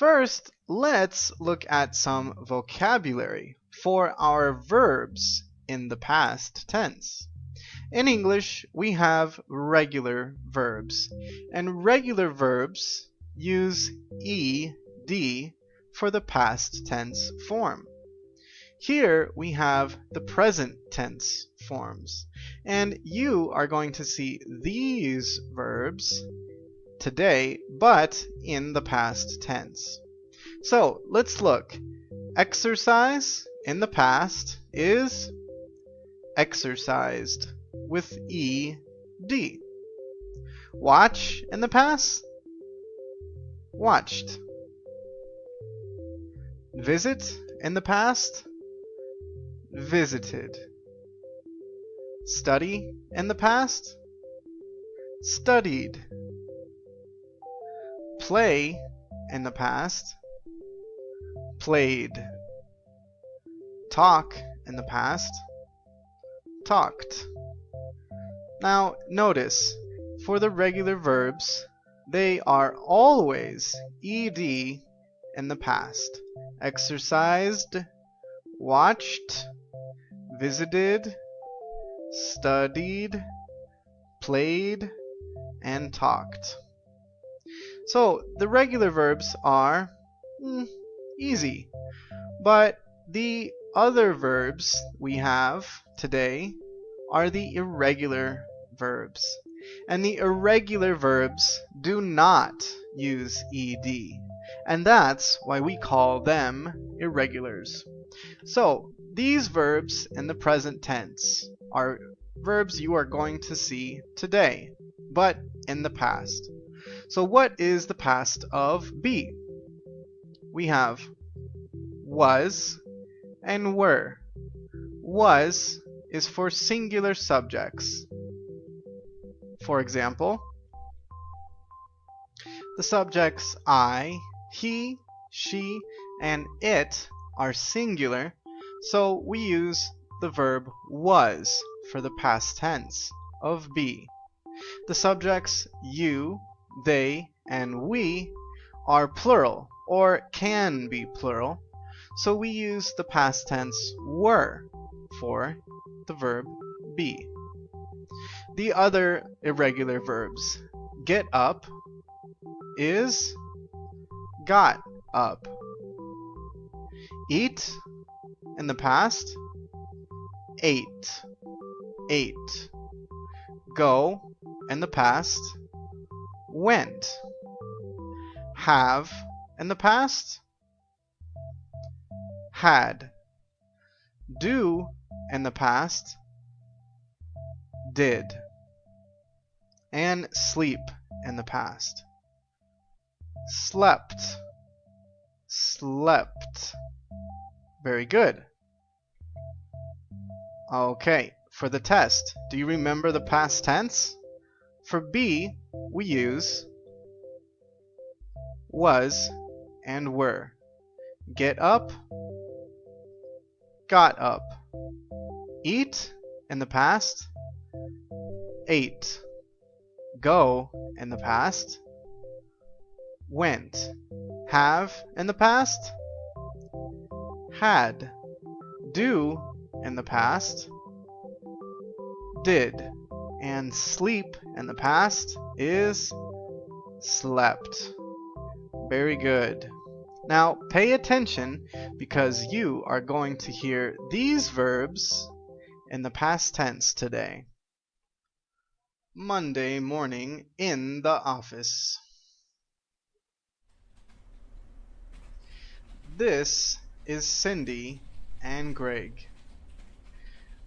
First, let's look at some vocabulary for our verbs in the past tense. In English, we have regular verbs, and regular verbs use ed for the past tense form. Here we have the present tense forms, and you are going to see these verbs today, but in the past tense. So let's look. Exercise in the past is exercised with ed. Watch in the past, watched. Visit in the past, visited. Study in the past, studied. Play in the past, played. Talk in the past, talked. Now notice, for the regular verbs, they are always ed in the past. Exercised, watched, visited, studied, played, and talked. So the regular verbs are easy, but the other verbs we have today are the irregular verbs. And the irregular verbs do not use ed, and that's why we call them irregulars. So these verbs in the present tense are verbs you are going to see today, but in the past. So what is the past of be? We have was and were. Was is for singular subjects. For example, the subjects I, he, she, and it are singular, so we use the verb was for the past tense of be. The subjects you, they, and we are plural, or can be plural, so we use the past tense were for the verb be. The other irregular verbs, get up is got up. Eat in the past, ate, ate. Go in the past, went. Have in the past, had. Do in the past, did. And sleep in the past, slept, slept. Very good. Okay, for the test, do you remember the past tense? For be, we use was and were. Get up, got up. Eat in the past, ate. Go in the past, went. Have in the past, had. Do in the past, did. And sleep in the past is slept. Very good. Now pay attention, because you are going to hear these verbs in the past tense today. Monday morning in the office. This is Cindy and Greg.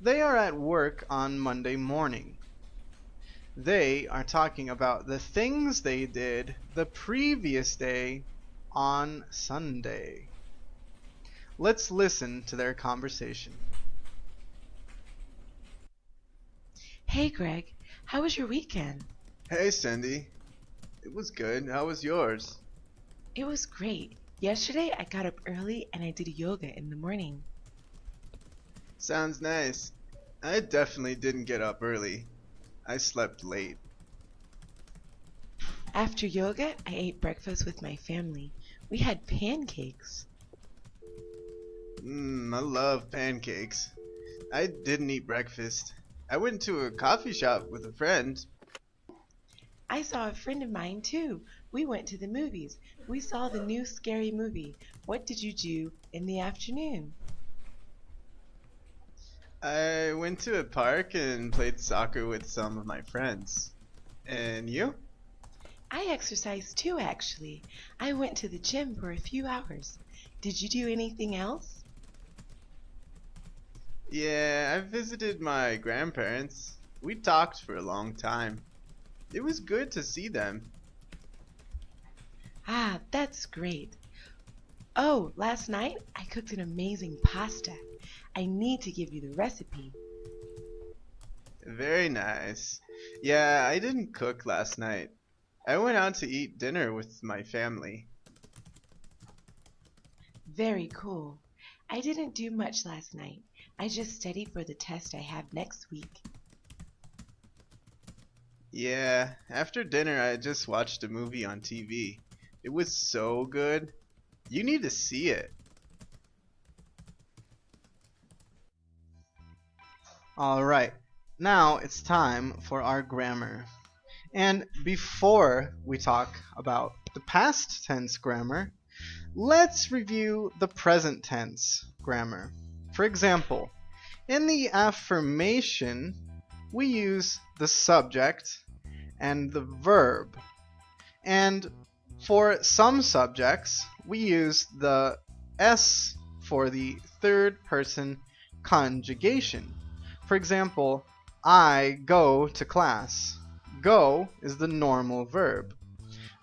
They are at work on Monday morning. They are talking about the things they did the previous day on Sunday. Let's listen to their conversation. Hey Greg, how was your weekend? Hey Cindy, it was good. How was yours? It was great. Yesterday I got up early and I did yoga in the morning. Sounds nice. I definitely didn't get up early. I slept late. After yoga, I ate breakfast with my family. We had pancakes. I love pancakes. I didn't eat breakfast. I went to a coffee shop with a friend. I saw a friend of mine too. We went to the movies. We saw the new scary movie. What did you do in the afternoon? I went to a park and played soccer with some of my friends. And you? I exercised too, actually. I went to the gym for a few hours. Did you do anything else? Yeah, I visited my grandparents. We talked for a long time. It was good to see them. Ah, that's great. Oh, last night I cooked an amazing pasta. I need to give you the recipe. Very nice. Yeah, I didn't cook last night. I went out to eat dinner with my family. Very cool. I didn't do much last night. I just studied for the test I have next week. Yeah, after dinner I just watched a movie on TV. It was so good. You need to see it. Alright, now it's time for our grammar. And before we talk about the past tense grammar, let's review the present tense grammar. For example, in the affirmation, we use the subject and the verb. And for some subjects, we use the S for the third person conjugation. For example, I go to class. Go is the normal verb.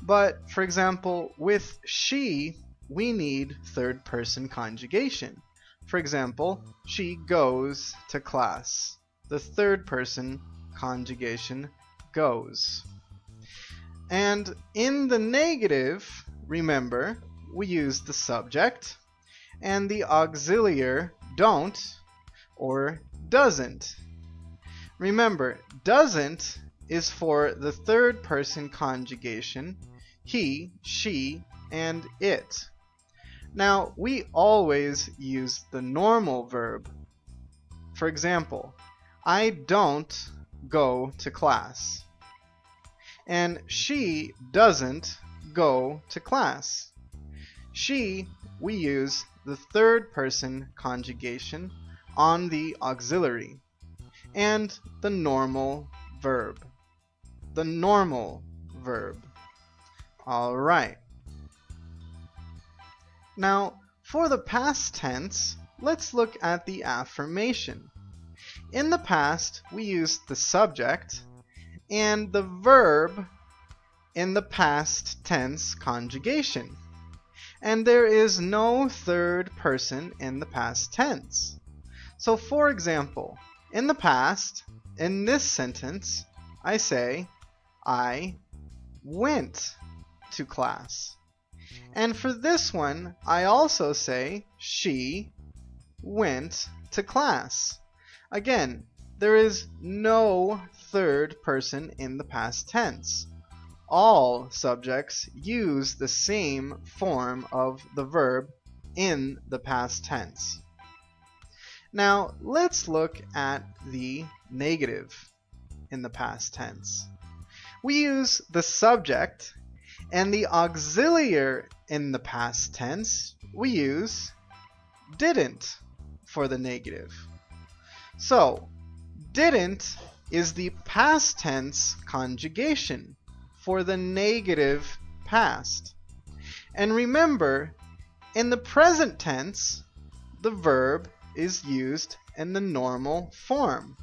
But, for example, with she, we need third person conjugation. For example, she goes to class. The third person conjugation goes. And in the negative, remember, we use the subject and the auxiliary don't or doesn't. Remember, doesn't is for the third person conjugation he, she, and it. Now, we always use the normal verb. For example, I don't go to class. And she doesn't go to class. She, we use the third person conjugation on the auxiliary and the normal verb. The normal verb. Alright. Now, for the past tense, let's look at the affirmation. In the past, we used the subject and the verb in the past tense conjugation. And there is no third person in the past tense. So for example, in the past, in this sentence, I say, I went to class. And for this one, I also say, she went to class. Again, there is no third person in the past tense. All subjects use the same form of the verb in the past tense. Now, let's look at the negative in the past tense. We use the subject and the auxiliary in the past tense. We use didn't for the negative. So, didn't is the past tense conjugation for the negative past. And remember, in the present tense, the verb is used in the normal form.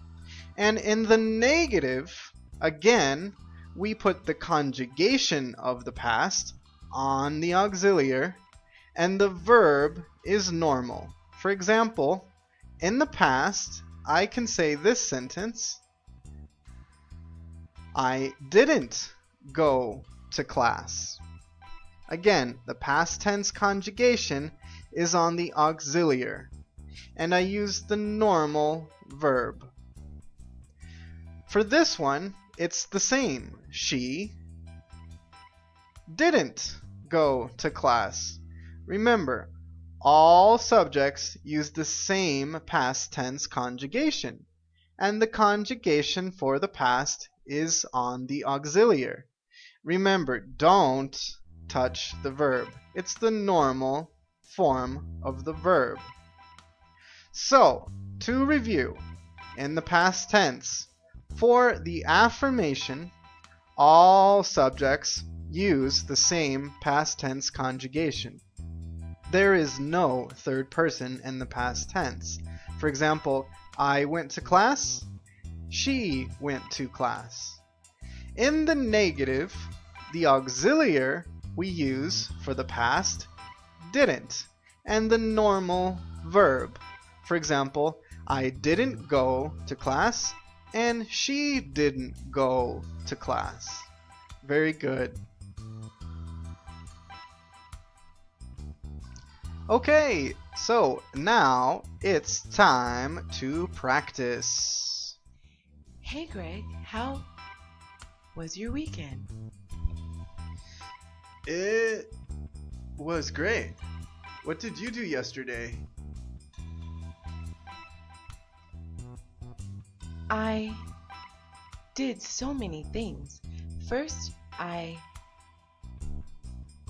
And in the negative, again, we put the conjugation of the past on the auxiliary, and the verb is normal. For example, in the past, I can say this sentence, I didn't go to class. Again, the past tense conjugation is on the auxiliary, and I use the normal verb. For this one, it's the same. She didn't go to class. Remember, all subjects use the same past tense conjugation, and the conjugation for the past is on the auxiliary. Remember, don't touch the verb. It's the normal form of the verb. So, to review, in the past tense, for the affirmation, all subjects use the same past tense conjugation. There is no third person in the past tense. For example, I went to class, she went to class. In the negative, the auxiliary we use for the past didn't, and the normal verb. For example, I didn't go to class, and she didn't go to class. Very good. Okay, so now it's time to practice. Hey Greg, how was your weekend? It was great. What did you do yesterday? I did so many things. First, I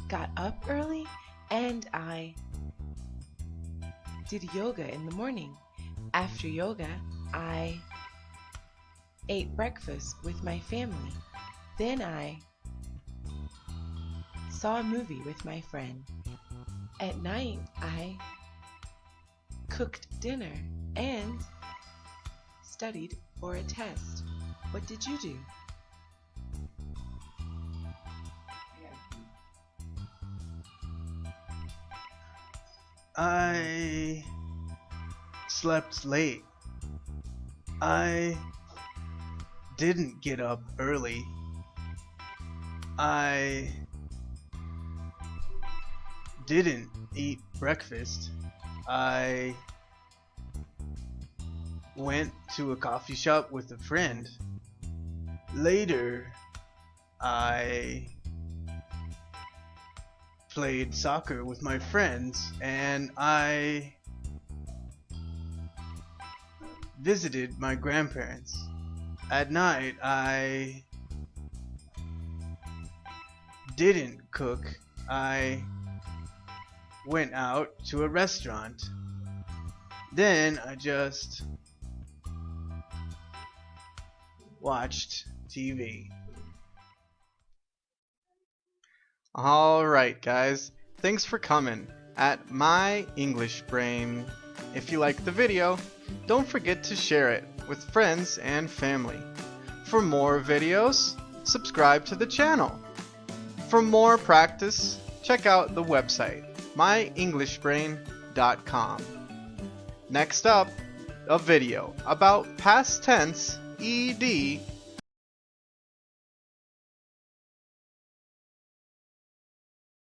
got up early and I did yoga in the morning. After yoga, I ate breakfast with my family. Then I saw a movie with my friend. At night, I cooked dinner and studied for a test. What did you do? I slept late. I didn't get up early. I didn't eat breakfast. I went to a coffee shop with a friend. Later, I played soccer with my friends, and I visited my grandparents. At night, I didn't cook. I went out to a restaurant. Then I just watched TV. Alright guys, thanks for coming at My English Brain. If you liked the video, don't forget to share it with friends and family. For more videos, subscribe to the channel. For more practice, check out the website, myenglishbrain.com. Next up, a video about past tense ed